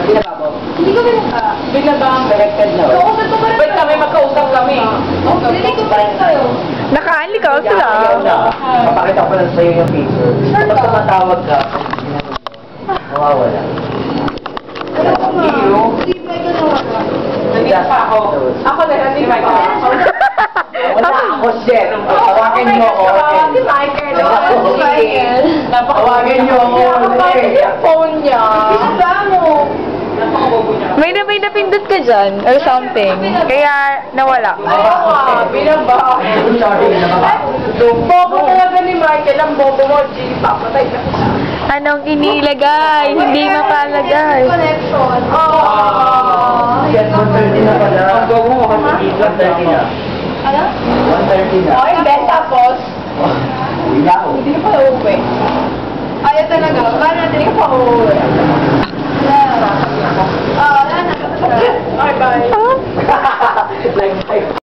Binababaw. Hindi ko binaba. Binabang. Connected na. Kausap ko pa rin. Wait kami, magkausap kami. Hindi ko pa rin kayo. Naka-unli ka sila. Papakita ko lang sa'yo yung picture. Kapag tumatawag ka, nawawala. Hindi may ganawa ka. Nandito pa ako. Ako na, nandito pa ako. Wala ako, Jen. Tawagan niyo ako. Si Michael. Si Michael. Tawagan niyo ako. Napakapagod yung phone niya. Isa mo. May napindot ka dyan, or something. Kaya, nawala. Oo, binaba. Sorry, Bobo talaga ni Michael. Ang bobo mo, G. Papatay na siya. Anong inilagay? Hindi mapalagay. Connection. Oo. Yan, 1:30 na pala. Ang gogo mo kasi 1:30 na. Ano? 1:30 na. Oh, hindi. Tapos, Uwi na ako. hindi ka pa uuwi. Ayaw talaga. Paano natin ka pa uuwi?